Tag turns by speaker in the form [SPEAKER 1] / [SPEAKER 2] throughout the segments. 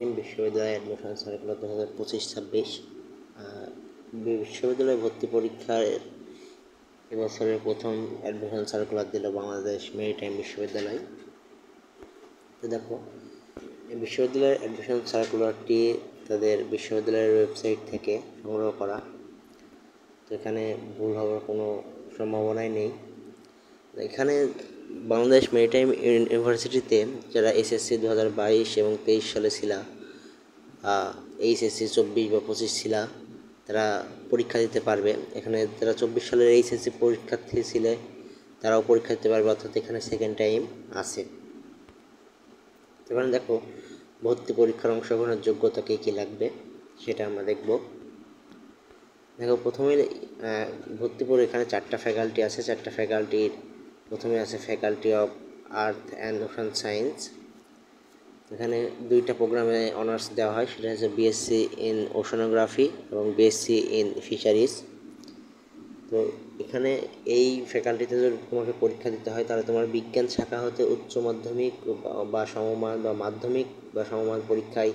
[SPEAKER 1] বিশ্ববিদ্যালয় admission circular 2025-26 বিশ্ববিদ্যালয় ভর্তি পরীক্ষার এবছরের প্রথম অ্যাডমিশন সার্কুলার দিল বাংলাদেশ মেরিটাইম বিশ্ববিদ্যালয়। তো দেখো, এই বিশ্ববিদ্যালয়ের অ্যাডমিশন সার্কুলারটি তাদের বিশ্ববিদ্যালয়ের ওয়েবসাইট থেকে সংগ্রহ করা। তো এখানে ভুল হওয়ার কোনো সম্ভাবনাই নেই। এখানে বাংলাদেশ মেরিটাইম ইউনিভার্সিটিতে যারা এসএসসি 2022 এবং 23 সালে ছিল, এইচএসসি 24 বা 25 ছিল, তারা পরীক্ষা দিতে পারবে। এখানে যারা 24 সালের এইচএসসি পরীক্ষার্থী ছিলে তারাও পরীক্ষা দিতে পারবে, অর্থাৎ এখানে সেকেন্ড টাইম আছে। এখানে দেখো, ভর্তি পরীক্ষার অংশগ্রহণের যোগ্যতা কী লাগবে সেটা আমরা দেখব। দেখো, প্রথমে ভর্তি পরীক্ষা এখানে 4টা ফ্যাকাল্টি আছে। 4টা ফ্যাকাল্টির প্রথমে আছে faculty of earth and ocean science. এখানে 2টা প্রোগ্রামে অনার্স দেওয়া হয়, সেটা হচ্ছে বিএসসি ইন ওশানোগ্রাফি এবং বিএসসি ইন ফিশারিজ। তো এখানে এই ফ্যাকাল্টিতে যদি তোমাকে পরীক্ষা দিতে হয় তাহলে তোমার বিজ্ঞান শাখা হতে উচ্চ মাধ্যমিক বা সমমান বা মাধ্যমিক বা সমমান পরীক্ষায়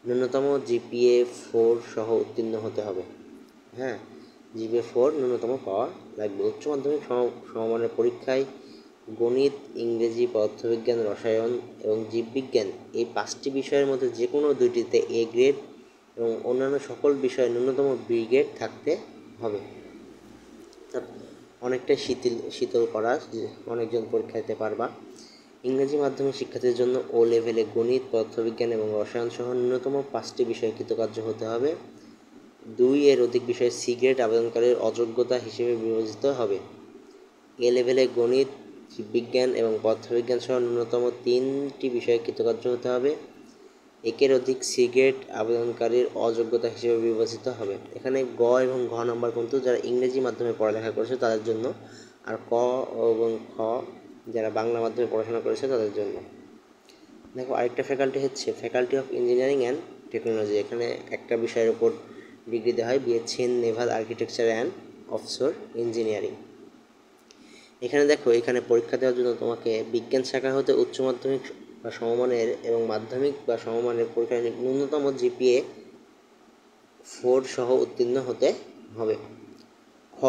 [SPEAKER 1] ন্যূনতম জিপিএ 4 সহ উত্তীর্ণ হতে হবে। হ্যাঁ, জিপিএ 4 ন্যূনতম পাওয়া লাগবে। উচ্চ মাধ্যমিক সমমানের পরীক্ষায় গণিত, ইংরেজি, পদার্থবিজ্ঞান, রসায়ন এবং জীববিজ্ঞান এই 5টি বিষয়ের মধ্যে যে কোনো 2টিতে এ গ্রেড এবং অন্যান্য সকল বিষয়ে ন্যূনতম বি গ্রেড থাকতে হবে। অনেকটাই শীতল করা, অনেকজন পরীক্ষা দিতে পারবা। ইংরেজি মাধ্যমের শিক্ষার্থীদের জন্য ও লেভেলে গণিত, পদার্থবিজ্ঞান এবং রসায়ন সহ ন্যূনতম 5টি বিষয়ে কৃতকার্য হতে হবে। 2 এর অধিক বিষয়ে সি গ্রেড আবেদনকারীর অযোগ্যতা হিসেবে বিবেচিত হবে। এ লেভেলে গণিত, জীববিজ্ঞান এবং পদার্থবিজ্ঞান সহ ন্যূনতম 3টি বিষয়ে কৃতকার্য হতে হবে। 1-এর অধিক সি গ্রেড আবেদনকারীর অযোগ্যতা হিসেবে বিবেচিত হবে। এখানে গ এবং ঘ নম্বর কিন্তু যারা ইংরেজি মাধ্যমে পড়ালেখা করেছে তাদের জন্য, আর ক এবং খ যারা বাংলা মাধ্যমে পড়াশোনা করেছে তাদের জন্য। দেখো, আরেকটা ফ্যাকাল্টি হচ্ছে faculty of engineering and technology. এখানে একটা বিষয়ের উপর ডিগ্রি দেওয়া হয়, BSc in Naval architecture and offshore engineering. এখানে দেখো, এখানে পরীক্ষা দেওয়ার জন্য তোমাকে বিজ্ঞান শাখা হতে উচ্চ মাধ্যমিক বা সমমানের এবং মাধ্যমিক বা সমমানের পরীক্ষায় ন্যূনতম জিপিএ 4 সহ উত্তীর্ণ হতে হবে। খ,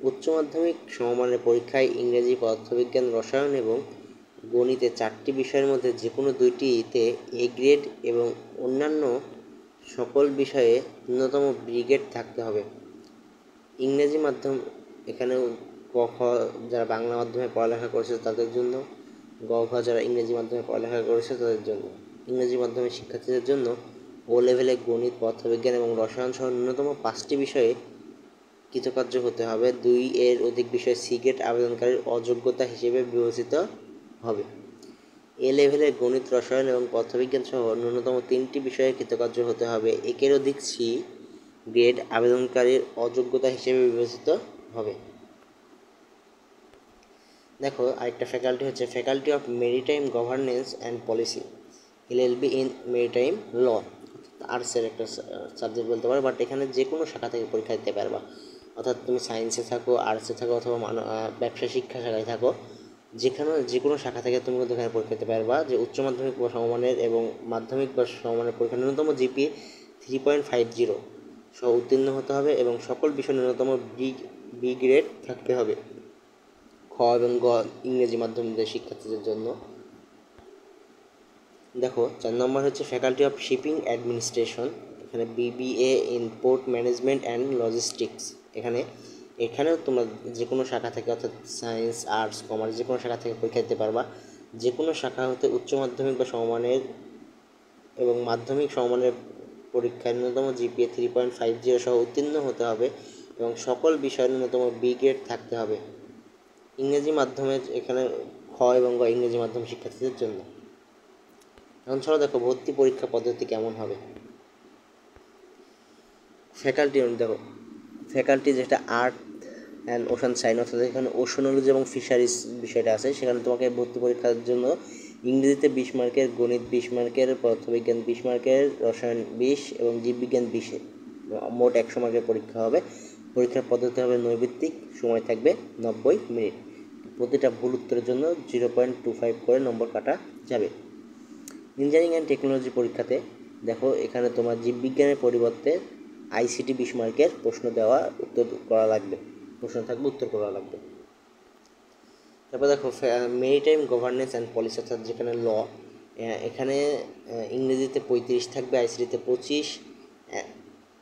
[SPEAKER 1] উচ্চ মাধ্যমিক সমমানের পরীক্ষায় ইংরেজি, পদার্থবিজ্ঞান, রসায়ন এবং গণিতে 4টি বিষয়ের মধ্যে যে কোনো 2টিতে এ গ্রেড এবং অন্যান্য সকল বিষয়ে ন্যূনতম বি গ্রেড থাকতে হবে। ইংরেজি মাধ্যম, এখানে ক খ যারা বাংলা মাধ্যমে পড়ালেখা করেছে তাদের জন্য, গ ঘ যারা ইংরেজি মাধ্যমে পড়ালেখা করেছে তাদের জন্য। ইংরেজি মাধ্যমের শিক্ষার্থীদের জন্য ও লেভেলে গণিত, পদার্থবিজ্ঞান এবং রসায়ন সহ ন্যূনতম 5টি বিষয়ে কৃতকার্য হতে হবে। 2 এর অধিক বিষয়ে সি গ্রেড আবেদনকারীর অযোগ্যতা হিসেবে বিবেচিত হবে। এ লেভেলে গণিত, রসায়ন এবং পদার্থবিজ্ঞান সহ ন্যূনতম 3টি বিষয়ে কৃতকার্য হতে হবে। 1-এর অধিক সি গ্রেড আবেদনকারীর অযোগ্যতা হিসেবে বিবেচিত হবে। দেখো, আরেকটা ফ্যাকাল্টি হচ্ছে faculty of maritime governance and policy, LLB in maritime law. আর্টসের একটা সাবজেক্ট বলতে পারো, বাট এখানে যে কোনো শাখা থেকে পরীক্ষা দিতে পারবা। অর্থাৎ তুমি সায়েন্সে থাকো, আর্টসে থাকো অথবা ব্যবসা শিক্ষা শাখায় থাকো, যে কোনো শাখা থেকে তুমি কিন্তু এখানে পরীক্ষা দিতে পারবা। যে উচ্চ মাধ্যমিক বা সমমানের এবং মাধ্যমিক বা সমমানের পরীক্ষা ন্যূনতম জিপিএ 3.50 সহ উত্তীর্ণ হতে হবে এবং সকল বিষয়ে ন্যূনতম বি গ্রেড থাকতে হবে। খ এবং গ ইংরেজি মাধ্যমের শিক্ষার্থীদের জন্য। দেখো, 4 নম্বর হচ্ছে ফ্যাকাল্টি অফ শিপিং অ্যাডমিনিস্ট্রেশন। এখানে BBA in port management and logistics. এখানেও তোমরা যে কোনো শাখা থেকে, অর্থাৎ সায়েন্স, আর্টস, কমার্স যে কোনো শাখা থেকে পরীক্ষা দিতে পারবা। যে কোনো শাখা হতে উচ্চ মাধ্যমিক বা সমমানের এবং মাধ্যমিক সমমানের পরীক্ষায় ন্যূনতম জিপিএ 3.50 সহ উত্তীর্ণ হতে হবে এবং সকল বিষয়ে ন্যূনতম বি গ্রেড থাকতে হবে। ইংরেজি মাধ্যমের এখানে খ এবং গ ইংরেজি মাধ্যম শিক্ষার্থীদের জন্য। এখন চলো দেখো ভর্তি পরীক্ষা পদ্ধতি কেমন হবে। ফ্যাকাল্টি যেটা আর্থ অ্যান্ড ওশান সায়েন্স, অর্থাৎ এখানে ওশানোলজি এবং ফিশারিজ বিষয়টা আছে, সেখানে তোমাকে ভর্তি পরীক্ষার জন্য ইংরেজিতে 20 মার্কের, গণিত 20 মার্কের, পদার্থবিজ্ঞান 20 মার্কের, রসায়ন 20 এবং জীববিজ্ঞান 20, মোট 100 মার্কের পরীক্ষা হবে। পরীক্ষার পদ্ধতি হবে নৈর্ব্যক্তিক, সময় থাকবে 90 মিনিট। প্রতিটা ভুল উত্তরের জন্য 0.25 করে নম্বর কাটা যাবে। ইঞ্জিনিয়ারিং অ্যান্ড টেকনোলজি পরীক্ষাতে দেখো এখানে তোমার জীববিজ্ঞানের পরিবর্তে ICT 20 মার্কের প্রশ্ন দেওয়া উত্তর করা লাগবে, প্রশ্ন থাকবে উত্তর করা লাগবে। তারপর দেখো মেরিটাইম গভর্নেন্স অ্যান্ড পলিসি, অর্থাৎ যেখানে ল, এখানে ইংরেজিতে 35 থাকবে, ICTতে 25,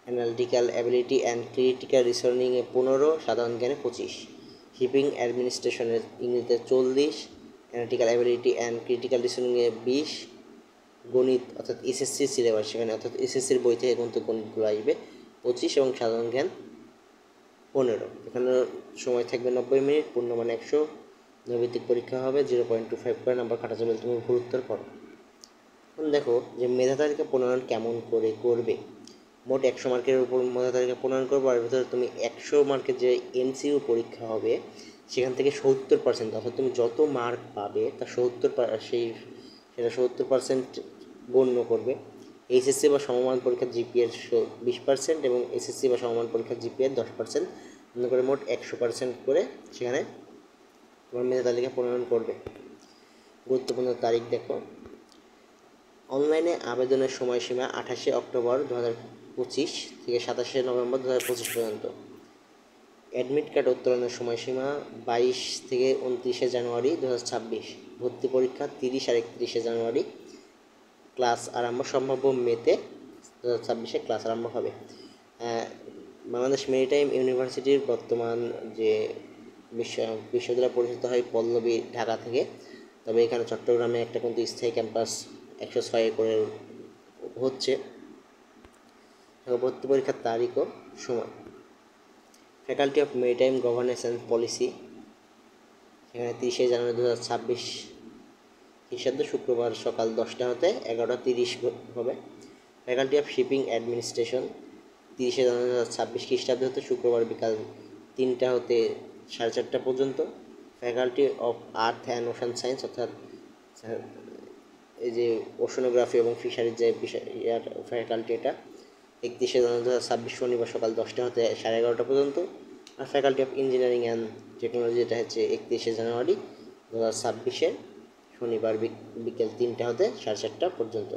[SPEAKER 1] অ্যানালিটিক্যাল অ্যাবিলিটি অ্যান্ড ক্রিটিক্যাল রিসনিংয়ে 15, সাধারণ জ্ঞানে 25। শিপিং অ্যাডমিনিস্ট্রেশনের ইংরেজিতে 40, অ্যানালিটিক্যাল অ্যাবিলিটি অ্যান্ড ক্রিটিক্যাল রিসনিংয়ে 20, গণিত অর্থাৎ SSC সিলেবাস সেখানে, অর্থাৎ SSCর বই থেকে কিন্তু গণিতগুলো আসবে 25, এবং সাধারণ জ্ঞান 15। এখানে সময় থাকবে 90 মিনিট, পূর্ণমান 100, নৈবেদিক পরীক্ষা হবে 0.25 করে নাম্বার কাটা যাবে তুমি ভুল উত্তর করো। এখন দেখো যে মেধা তালিকা প্রণয়ন কেমন করে করবে। মোট 100 মার্কের উপর মেধা তালিকা প্রণয়ন করবো, আর ভিতরে তুমি 100 মার্কের যে MCQ পরীক্ষা হবে সেখান থেকে 70%, অর্থাৎ তুমি যত মার্ক পাবে তার 70% গণ্য করবে HSC বা সমমান পরীক্ষার GPA 20% এবং SSC বা সমমান পরীক্ষার GPA 10%, গণ্য করে মোট 100% করে সেখানে তোমার মেধা তালিকা প্রণয়ন করবে। গুরুত্বপূর্ণ তারিখ দেখো, অনলাইনে আবেদনের সময়সীমা 28 অক্টোবর 2025 থেকে 27 নভেম্বর 2025 পর্যন্ত। অ্যাডমিট কার্ড উত্তোলনের সময়সীমা 22 থেকে 29 জানুয়ারি 2026। ভর্তি পরীক্ষা 30 আর 31 জানুয়ারি। ক্লাস আরম্ভ সম্ভাব্য মেতে 2026 ক্লাস আরম্ভ হবে। বাংলাদেশ মেরিটাইম ইউনিভার্সিটির বর্তমান যে বিশ্ববিদ্যালয় পরিচিত হয় পল্লবী ঢাকা থেকে, তবে এখানে চট্টগ্রামে একটা কিন্তু স্থায়ী ক্যাম্পাস 106 করে হচ্ছে। ভর্তি পরীক্ষার তারিখ ও সময়, faculty of maritime governance and policy সেখানে 30 জানুয়ারি 2026 খ্রিস্টাব্দ শুক্রবার সকাল 10টা হতে 11:30 হবে। ফ্যাকাল্টি অফ শিপিং অ্যাডমিনিস্ট্রেশন 30 জানুয়ারি 2026 খ্রিস্টাব্দ হতে শুক্রবার বিকাল 3টা হতে 4:30 পর্যন্ত। Faculty of earth and ocean science, অর্থাৎ এই যে ওশনোগ্রাফি এবং ফিশারির যে বিষয় ফ্যাকাল্টি, এটা 31 জানুয়ারি 2026 শনিবার সকাল 10টা হতে 11:30 পর্যন্ত। আর faculty of engineering and technology, এটা হচ্ছে 31 জানুয়ারি 2026 শনিবার বিকেল 3টা হতে 4:30 পর্যন্ত।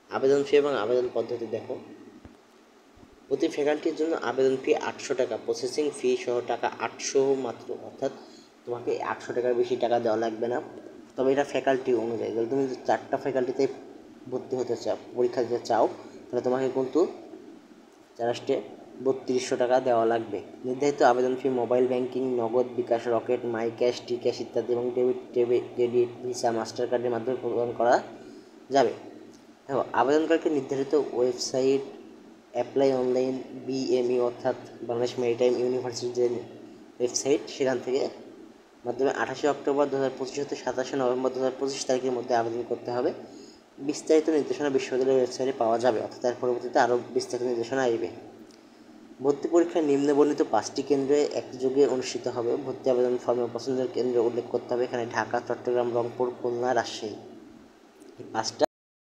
[SPEAKER 1] আবেদন ফি এবং আবেদন পদ্ধতি দেখো, প্রতি ফ্যাকাল্টির জন্য আবেদন ফি 800 টাকা, প্রসেসিং ফি সহ টাকা 800 মাত্র, অর্থাৎ তোমাকে 800 টাকার বেশি টাকা দেওয়া লাগবে না। তবে এটা ফ্যাকাল্টি অনুযায়ী, যদি তুমি 4টা ফ্যাকাল্টিতে ভর্তি হতে চাও, পরীক্ষা দিতে চাও, তাহলে তোমাকে কিন্তু জাস্টে 3200 টাকা দেওয়া লাগবে। নির্ধারিত আবেদন ফি mobile banking, Nagad, bKash, Rocket, My Cash, T Cash ইত্যাদি এবং ক্রেডিট, ভিসা, মাস্টার কার্ডের মাধ্যমে প্রদান করা যাবে। দেখো আবেদনকারীকে নির্ধারিত ওয়েবসাইট অ্যাপ্লাই অনলাইন BMU, অর্থাৎ বাংলাদেশ মেরিটাইম ইউনিভার্সিটির যে ওয়েবসাইট সেখান থেকে মাধ্যমে 28 অক্টোবর 2025 হতে 27 নভেম্বর 2025 তারিখের মধ্যে আবেদন করতে হবে। বিস্তারিত নির্দেশনা বিশ্ববিদ্যালয়ের ওয়েবসাইটে পাওয়া যাবে, অর্থাৎ তার পরবর্তীতে আরও বিস্তারিত নির্দেশনা আসবে। ভর্তি পরীক্ষা নিম্নে বর্ণিত 5টি কেন্দ্রে একযোগে অনুষ্ঠিত হবে। ভর্তি আবেদন ফর্মে পছন্দের কেন্দ্র উল্লেখ করতে হবে। এখানে ঢাকা, চট্টগ্রাম, রংপুর, খুলনা, রাজশাহী, এই 5টা